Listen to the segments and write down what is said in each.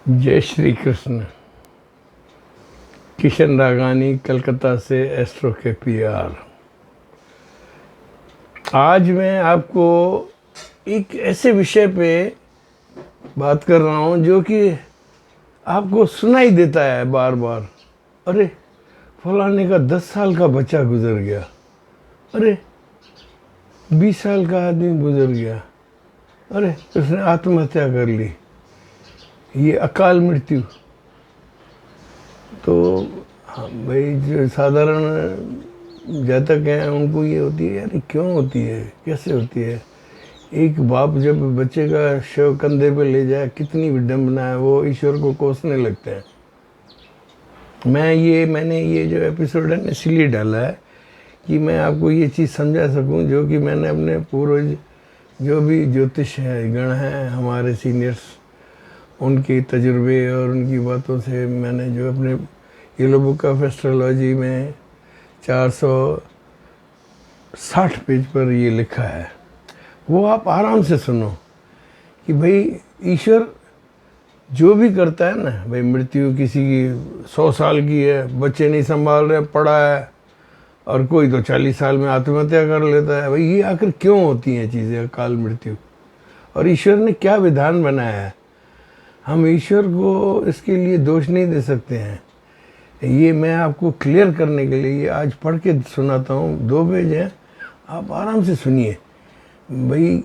जय श्री कृष्ण। किशन रागानी, कलकत्ता से एस्ट्रो के पीआर। आज मैं आपको एक ऐसे विषय पे बात कर रहा हूँ जो कि आपको सुनाई देता है बार बार। अरे फलाने का 10 साल का बच्चा गुजर गया, अरे 20 साल का आदमी गुजर गया, अरे उसने आत्महत्या कर ली, ये अकाल मृत्यु। तो हाँ भाई, जो साधारण जातक हैं उनको ये होती है, यार क्यों होती है, कैसे होती है। एक बाप जब बच्चे का शव कंधे पे ले जाए, कितनी विडंबना है, वो ईश्वर को कोसने लगते हैं। मैंने ये जो एपिसोड है इसलिए डाला है कि मैं आपको ये चीज़ समझा सकूं, जो कि मैंने अपने पूर्वज जो भी ज्योतिष है गण हैं, हमारे सीनियर्स, उनके तजुर्बे और उनकी बातों से मैंने जो अपने येलो बुक ऑफ एस्ट्रोलॉजी में 460 पेज पर ये लिखा है, वो आप आराम से सुनो कि भाई ईश्वर जो भी करता है ना, भाई मृत्यु किसी की 100 साल की है, बच्चे नहीं संभाल रहे, पड़ा है, और कोई तो 40 साल में आत्महत्या कर लेता है। भाई ये आखिर क्यों होती हैं चीज़ें, अकाल मृत्यु, और ईश्वर ने क्या विधान बनाया है। हम ईश्वर को इसके लिए दोष नहीं दे सकते हैं। ये मैं आपको क्लियर करने के लिए ये आज पढ़ के सुनाता हूँ। 2 पेज हैं, आप आराम से सुनिए। भाई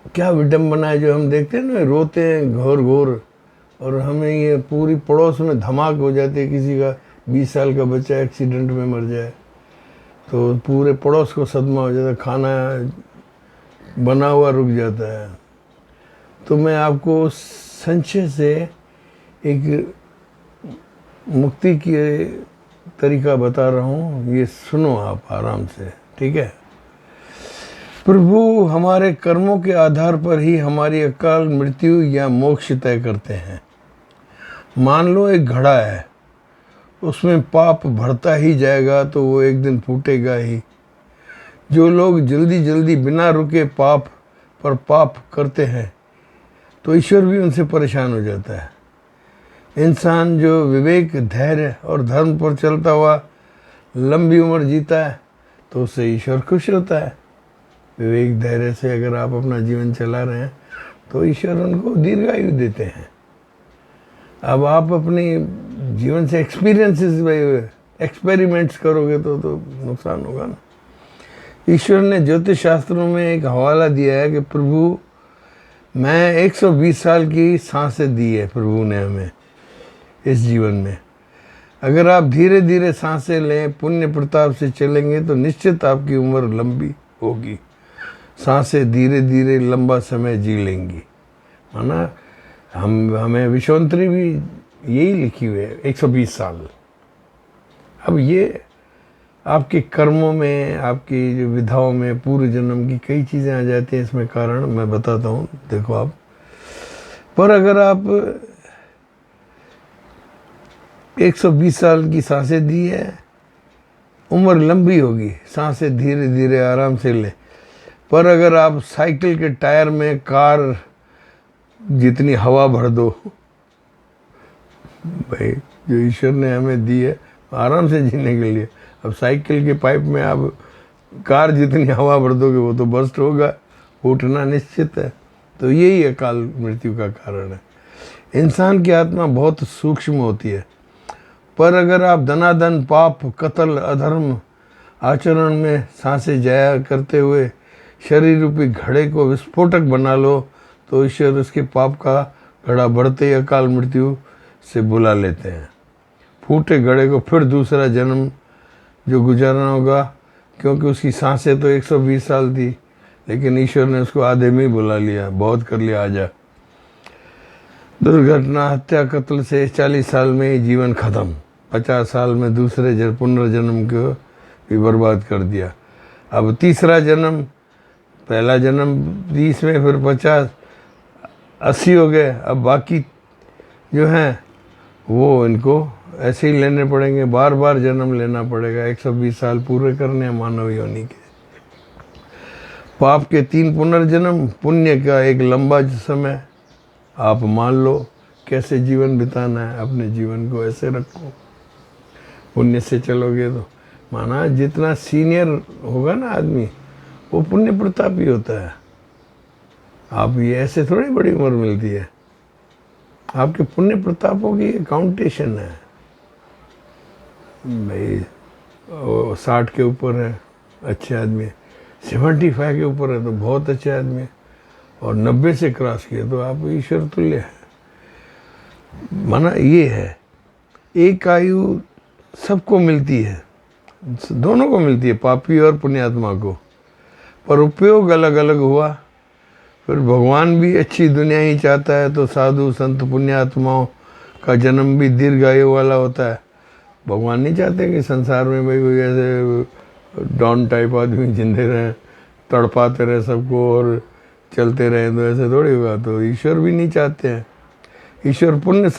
क्या विडम्बना है जो हम देखते हैं ना, रोते हैं घोर घोर, और हमें ये पूरी पड़ोस में धमाक हो जाती है। किसी का 20 साल का बच्चा एक्सीडेंट में मर जाए तो पूरे पड़ोस को सदमा हो जाता है, खाना बना हुआ रुक जाता है। तो मैं आपको संशय से एक मुक्ति की तरीका बता रहा हूँ, ये सुनो आप आराम से, ठीक है। प्रभु हमारे कर्मों के आधार पर ही हमारी अकाल मृत्यु या मोक्ष तय करते हैं। मान लो एक घड़ा है, उसमें पाप भरता ही जाएगा तो वो एक दिन फूटेगा ही। जो लोग जल्दी जल्दी बिना रुके पाप पर पाप करते हैं तो ईश्वर भी उनसे परेशान हो जाता है। इंसान जो विवेक, धैर्य और धर्म पर चलता हुआ लंबी उम्र जीता है तो उससे ईश्वर खुश होता है। विवेक धैर्य से अगर आप अपना जीवन चला रहे हैं तो ईश्वर उनको दीर्घायु देते हैं। अब आप अपनी जीवन से एक्सपेरिमेंट्स करोगे तो नुकसान होगा ना। ईश्वर ने ज्योतिष शास्त्रों में एक हवाला दिया है कि प्रभु मैं 120 साल की सांसें दी है प्रभु ने हमें इस जीवन में। अगर आप धीरे धीरे सांसें लें, पुण्य प्रताप से चलेंगे तो निश्चित आपकी उम्र लंबी होगी। सांसें धीरे धीरे लंबा समय जी लेंगी, है ना। हमें विश्वंतरी भी यही लिखी हुई है, 120 साल। अब ये आपके कर्मों में, आपकी जो विधाओं में पूर्व जन्म की कई चीज़ें आ जाती हैं। इसमें कारण मैं बताता हूँ, देखो आप। पर अगर आप 120 साल की सांसें दी है, उम्र लंबी होगी, सांसें धीरे धीरे आराम से ले। पर अगर आप साइकिल के टायर में कार जितनी हवा भर दो, भाई जो ईश्वर ने हमें दी है आराम से जीने के लिए, अब साइकिल के पाइप में आप कार जितनी हवा भर दोगे वो तो बर्स्ट होगा, फूटना निश्चित है। तो यही अकाल मृत्यु का कारण है। इंसान की आत्मा बहुत सूक्ष्म होती है, पर अगर आप धनाधन, पाप, कत्ल, अधर्म आचरण में सांसें जाया करते हुए शरीर रूपी घड़े को विस्फोटक बना लो तो ईश्वर उसके पाप का घड़ा बढ़ते ही अकाल मृत्यु से बुला लेते हैं। फूटे घड़े को फिर दूसरा जन्म जो गुजारना होगा, क्योंकि उसकी सांसें तो 120 साल थी, लेकिन ईश्वर ने उसको आधे में ही बुला लिया, बहुत कर लिया, आजा। दुर्घटना, हत्या, कत्ल से 40 साल में ही जीवन खत्म, 50 साल में दूसरे पुनर्जन्म को भी बर्बाद कर दिया। अब तीसरा जन्म, पहला जन्म 30 में, फिर 50, 80 हो गए। अब बाकी जो हैं वो इनको ऐसे ही लेने पड़ेंगे, बार बार जन्म लेना पड़ेगा। 120 साल पूरे करने हैं मानव योनि के। पाप के 3 पुनर्जन्म, पुण्य का एक लंबा समय। आप मान लो कैसे जीवन बिताना है, अपने जीवन को ऐसे रखो, पुण्य से चलोगे तो। माना जितना सीनियर होगा ना आदमी, वो पुण्य प्रतापी होता है। आप ये ऐसे थोड़ी बड़ी उम्र मिलती है, आपके पुण्य प्रतापों की काउंटेशन है भाई। 60 के ऊपर है अच्छे आदमी, 75 के ऊपर है तो बहुत अच्छे आदमी, और 90 से क्रॉस किए तो आप ईश्वर तुल्य है। माना ये है, एक आयु सबको मिलती है, दोनों को मिलती है, पापी और पुण्यात्मा को, पर उपयोग अलग अलग हुआ। फिर भगवान भी अच्छी दुनिया ही चाहता है, तो साधु संत पुण्यात्माओं का जन्म भी दीर्घायु वाला होता है। भगवान नहीं चाहते कि संसार में भाई कोई ऐसे डॉन टाइप आदमी जिंदे रहें, तड़पाते रहे सबको और चलते रहे, तो ऐसे थोड़ी होगा। तो ईश्वर भी नहीं चाहते हैं। ईश्वर पुण्य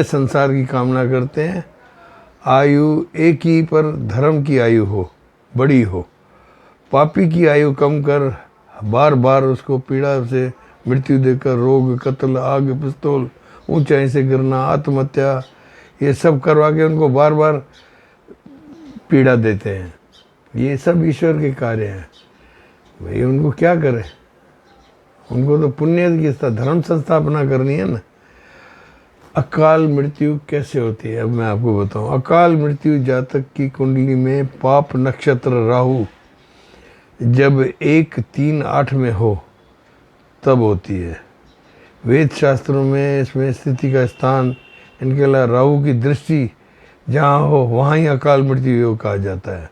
संसार की कामना करते हैं। आयु एक ही, पर धर्म की आयु हो, बड़ी हो। पापी की आयु कम कर, बार बार उसको पीड़ा से मृत्यु देकर, रोग, कत्ल, आग, पिस्तौल, ऊंचाई से गिरना, आत्महत्या, ये सब करवा के उनको बार बार पीड़ा देते हैं। ये सब ईश्वर के कार्य हैं भाई। उनको क्या करें, उनको तो पुण्य की धर्म संस्थापना करनी है ना। अकाल मृत्यु कैसे होती है, अब मैं आपको बताऊं। अकाल मृत्यु जातक की कुंडली में पाप नक्षत्र राहु जब 1, 3, 8 में हो तब होती है। वेद शास्त्रों में इसमें स्थिति का स्थान, इनके अलावा राहु की दृष्टि जहाँ हो वहाँ ही अकाल मृत्यु योग कहा जाता है।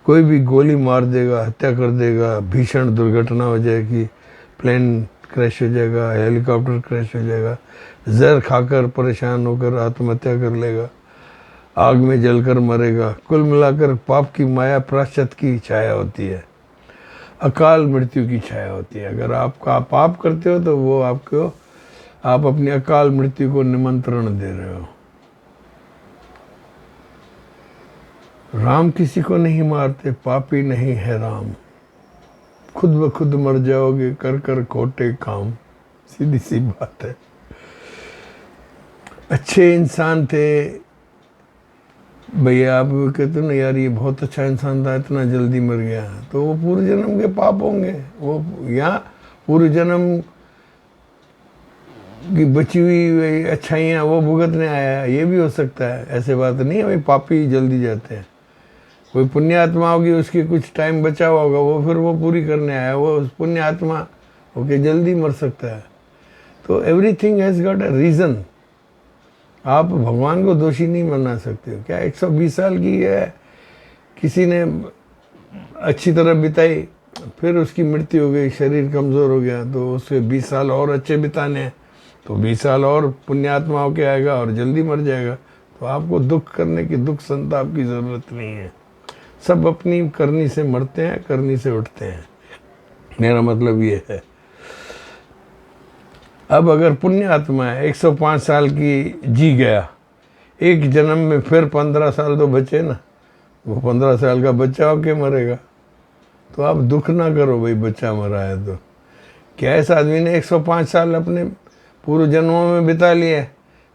कोई भी गोली मार देगा, हत्या कर देगा, भीषण दुर्घटना हो जाएगी, प्लेन क्रैश हो जाएगा, हेलीकॉप्टर क्रैश हो जाएगा, जहर खाकर परेशान होकर आत्महत्या कर लेगा, आग में जलकर मरेगा। कुल मिलाकर पाप की माया प्राश्चित की छाया होती है, अकाल मृत्यु की छाया होती है। अगर आपका पाप करते हो तो वो आप अपनी अकाल मृत्यु को निमंत्रण दे रहे हो। राम किसी को नहीं मारते, पापी नहीं है राम। खुद ब खुद मर जाओगे कर कर खोटे काम, सीधी सी बात है। अच्छे इंसान थे भैया, आप कहते ना यार ये बहुत अच्छा इंसान था, इतना जल्दी मर गया, तो वो पूर्व जन्म के पाप होंगे। वो यहाँ पूर्व जन्म की बची हुई अच्छाइयाँ वो भुगतने आया, ये भी हो सकता है। ऐसे बात नहीं है भाई पापी जल्दी जाते हैं। कोई पुण्य आत्मा होगी, उसकी कुछ टाइम बचा हुआ होगा, वो फिर वो पूरी करने आया, वो पुण्य आत्मा होके जल्दी मर सकता है। तो everything has got a reason. आप भगवान को दोषी नहीं बना सकते हो। क्या 120 साल की है, किसी ने अच्छी तरह बिताई, फिर उसकी मृत्यु हो गई, शरीर कमज़ोर हो गया, तो उसके 20 साल और अच्छे बिताने हैं, तो 20 साल और पुण्यात्मा होके आएगा और जल्दी मर जाएगा। तो आपको दुख करने की, दुख संताप की ज़रूरत नहीं है। सब अपनी करनी से मरते हैं, करनी से उठते हैं, मेरा मतलब ये है। अब अगर पुण्य आत्मा है, 105 साल की जी गया, एक जन्म में फिर 15 साल तो बचे ना, वो 15 साल का बच्चा होके मरेगा। तो आप दुख ना करो भाई बच्चा मरा है तो। क्या इस आदमी ने 105 साल अपने पूर्व जन्मों में बिता लिए,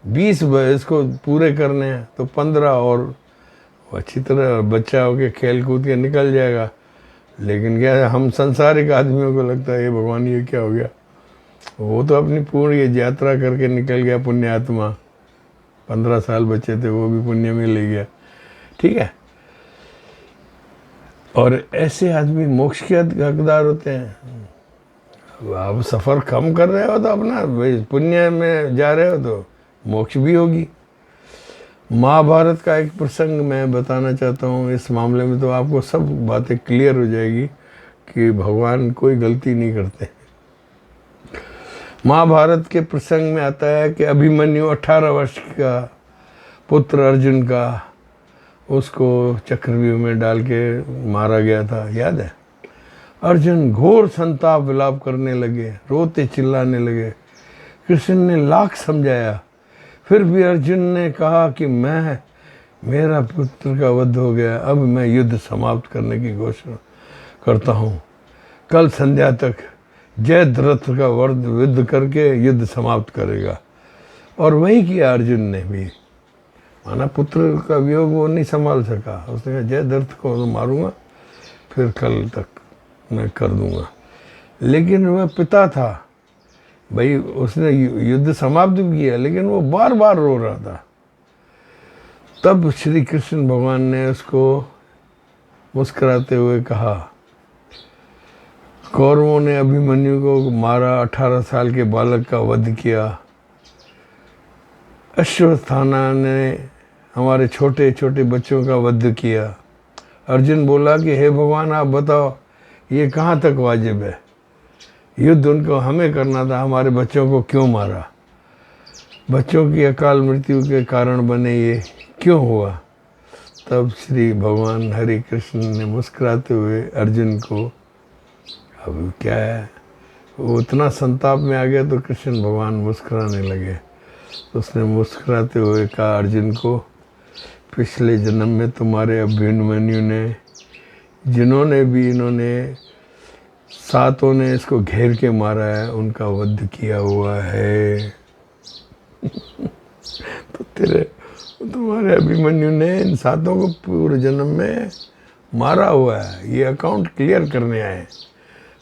20 इसको पूरे करने हैं, तो 15 और अच्छी तरह बच्चा होके खेल कूद के निकल जाएगा। लेकिन क्या हम संसारिक आदमियों को लगता है ये भगवान ये क्या हो गया, वो तो अपनी पूरी यात्रा करके निकल गया पुण्य आत्मा। 15 साल बचे थे, वो भी पुण्य में ले गया, ठीक है। और ऐसे आदमी मोक्ष के हकदार होते हैं। आप सफ़र कम कर रहे हो तो अपना पुण्य में जा रहे हो तो मोक्ष भी होगी। महाभारत का एक प्रसंग मैं बताना चाहता हूँ। इस मामले में तो आपको सब बातें क्लियर हो जाएगी कि भगवान कोई गलती नहीं करते। महाभारत के प्रसंग में आता है कि अभिमन्यु 18 वर्ष का पुत्र अर्जुन का, उसको चक्रव्यूह में डाल के मारा गया था, याद है। अर्जुन घोर संताप विलाप करने लगे, रोते चिल्लाने लगे। कृष्ण ने लाख समझाया, फिर भी अर्जुन ने कहा कि मेरा पुत्र का वध हो गया, अब मैं युद्ध समाप्त करने की घोषणा करता हूँ। कल संध्या तक जयद्रथ का वध युद्ध करके युद्ध समाप्त करेगा। और वही किया अर्जुन ने भी। माना पुत्र का वियोग वो नहीं संभाल सका, उसने कहा जयद्रथ को तो मारूंगा, फिर कल तक मैं कर दूंगा। लेकिन वह पिता था भाई, उसने युद्ध समाप्त भी किया, लेकिन वो बार बार रो रहा था। तब श्री कृष्ण भगवान ने उसको मुस्कुराते हुए कहा, कौरवों ने अभिमन्यु को मारा, 18 साल के बालक का वध किया। अश्वत्थामा ने हमारे छोटे छोटे बच्चों का वध किया। अर्जुन बोला कि हे भगवान आप बताओ ये कहाँ तक वाजिब है, युद्ध उनको हमें करना था, हमारे बच्चों को क्यों मारा, बच्चों की अकाल मृत्यु के कारण बने ये क्यों हुआ। तब श्री भगवान हरि कृष्ण ने मुस्कुराते हुए अर्जुन को, अब क्या है, वो उतना संताप में आ गया तो कृष्ण भगवान मुस्कुराने लगे। तो उसने मुस्कुराते हुए कहा अर्जुन को, पिछले जन्म में तुम्हारे अभिमन्यु ने, जिन्होंने भी इन्होंने सातों ने इसको घेर के मारा है, उनका वध किया हुआ है। तो तुम्हारे अभिमन्यु ने इन सातों को पूर्व जन्म में मारा हुआ है, ये अकाउंट क्लियर करने आए।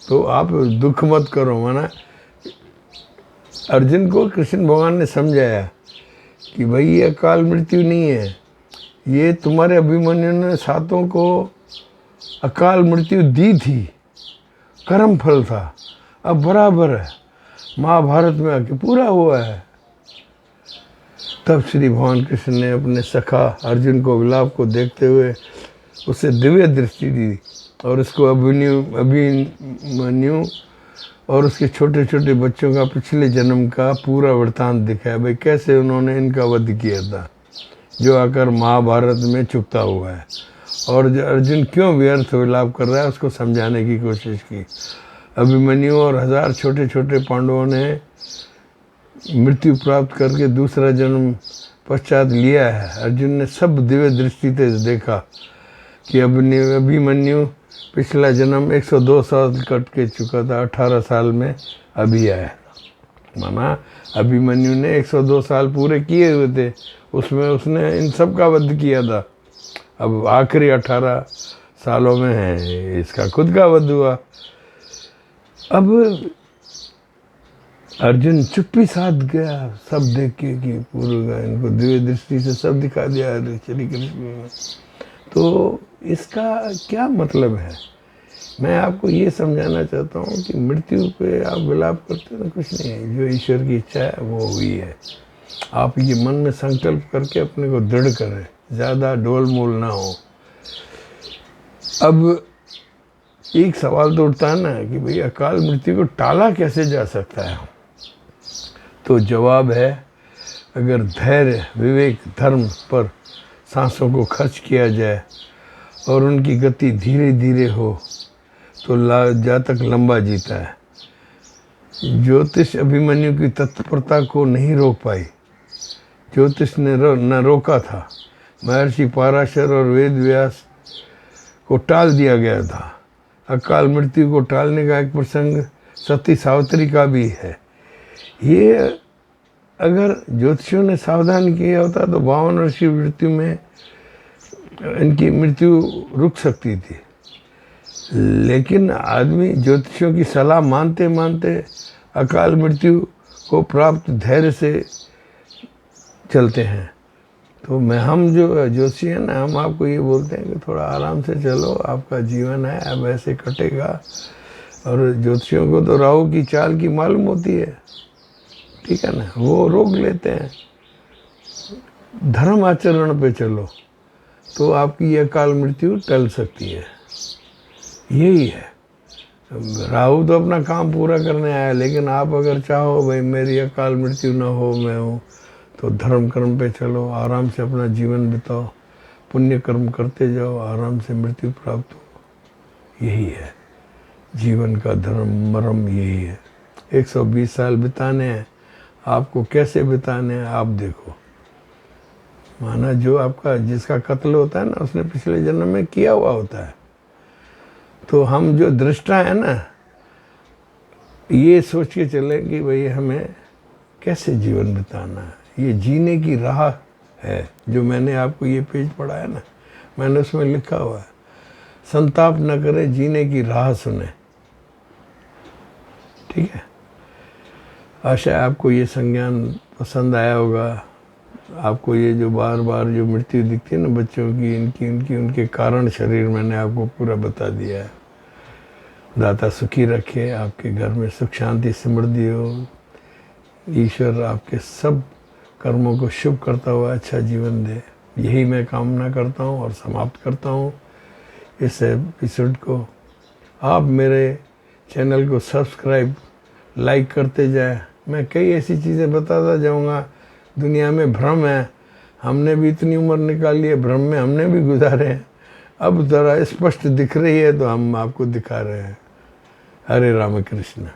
तो आप दुख मत करो। माना अर्जुन को कृष्ण भगवान ने समझाया कि भाई ये अकाल मृत्यु नहीं है, ये तुम्हारे अभिमन्यु ने सातों को अकाल मृत्यु दी थी, कर्म फल था, अब बराबर है, महाभारत में आके पूरा हुआ है। तब श्री भगवान कृष्ण ने अपने सखा अर्जुन को विलाप को देखते हुए उसे दिव्य दृष्टि दी और उसको अभिमन्यु और उसके छोटे छोटे बच्चों का पिछले जन्म का पूरा वृत्तांत दिखाया, भाई कैसे उन्होंने इनका वध किया था, जो आकर महाभारत में चुपता हुआ है। और अर्जुन क्यों व्यर्थ विलाप कर रहा है उसको समझाने की कोशिश की। अभिमन्यु और 1000 छोटे छोटे पांडवों ने मृत्यु प्राप्त करके दूसरा जन्म पश्चात लिया है। अर्जुन ने सब दिव्य दृष्टि से देखा कि अभिमन्यु पिछला जन्म 102 साल कट के चुका था, 18 साल में अभी आया। माना अभिमन्यु ने 102 साल पूरे किए हुए थे, उसमें उसने इन सब का वध किया था। अब आखिरी 18 सालों में है इसका खुद का वध हुआ। अब अर्जुन चुप्पी साध गया, सब देख के कि पूरा इनको दिव्य दृष्टि से सब दिखा दिया श्री कृष्ण ने। तो इसका क्या मतलब है, मैं आपको ये समझाना चाहता हूँ कि मृत्यु पे आप विलाप करते हो, कुछ नहीं है, जो ईश्वर की इच्छा है वो हुई है। आप ये मन में संकल्प करके अपने को दृढ़ करें, ज़्यादा डोल मोल ना हो। अब एक सवाल तो उठता है ना कि भाई अकाल मृत्यु को टाला कैसे जा सकता है। तो जवाब है, अगर धैर्य विवेक धर्म पर सांसों को खर्च किया जाए और उनकी गति धीरे धीरे हो तो जातक लंबा जीता है। ज्योतिष अभिमन्यु की तत्परता को नहीं रोक पाई, ज्योतिष ने न रोका था। महर्षि पराशर और वेद व्यास को टाल दिया गया था। अकाल मृत्यु को टालने का एक प्रसंग सती सावित्री का भी है। ये अगर ज्योतिषियों ने सावधान किया होता तो 52 वर्ष की मृत्यु में इनकी मृत्यु रुक सकती थी। लेकिन आदमी ज्योतिषियों की सलाह मानते मानते अकाल मृत्यु को प्राप्त धैर्य से चलते हैं। तो हम जो ज्योतिषी हैं ना, हम आपको ये बोलते हैं कि थोड़ा आराम से चलो, आपका जीवन है अब ऐसे कटेगा। और ज्योतिषियों को तो राहु की चाल की मालूम होती है, ठीक है ना, वो रोक लेते हैं। धर्म आचरण पे चलो तो आपकी ये अकाल मृत्यु टल सकती है। यही है, राहु तो अपना काम पूरा करने आया, लेकिन आप अगर चाहो भाई मेरी अकाल मृत्यु ना हो, मैं हूँ, तो धर्म कर्म पे चलो, आराम से अपना जीवन बिताओ, पुण्य कर्म करते जाओ, आराम से मृत्यु प्राप्त हो। यही है जीवन का धर्म मर्म, यही है। 120 साल बिताने हैं, आपको कैसे बिताने हैं आप देखो। माना जो आपका जिसका कत्ल होता है ना, उसने पिछले जन्म में किया हुआ होता है। तो हम जो दृष्टा है ना, ये सोच के चले कि भाई हमें कैसे जीवन बिताना है, ये जीने की राह है। जो मैंने आपको ये पेज पढ़ा है ना, मैंने उसमें लिखा हुआ है, संताप न करे जीने की राह सुने। ठीक है, आशा है आपको ये संज्ञान पसंद आया होगा। आपको ये जो बार बार जो मृत्यु दिखती है ना बच्चों की, इनकी उनके कारण शरीर मैंने आपको पूरा बता दिया है। दाता सुखी रखे, आपके घर में सुख शांति समृद्धि हो। ईश्वर आपके सब कर्मों को शुभ करता हुआ अच्छा जीवन दे, यही मैं कामना करता हूँ और समाप्त करता हूँ इस एपिसोड को। आप मेरे चैनल को सब्सक्राइब लाइक करते जाए। मैं कई ऐसी चीज़ें बताता जाऊँगा। दुनिया में भ्रम है, हमने भी इतनी उम्र निकाली है, भ्रम में हमने भी गुजारे हैं। अब ज़रा स्पष्ट दिख रही है तो हम आपको दिखा रहे हैं। हरे राम कृष्ण।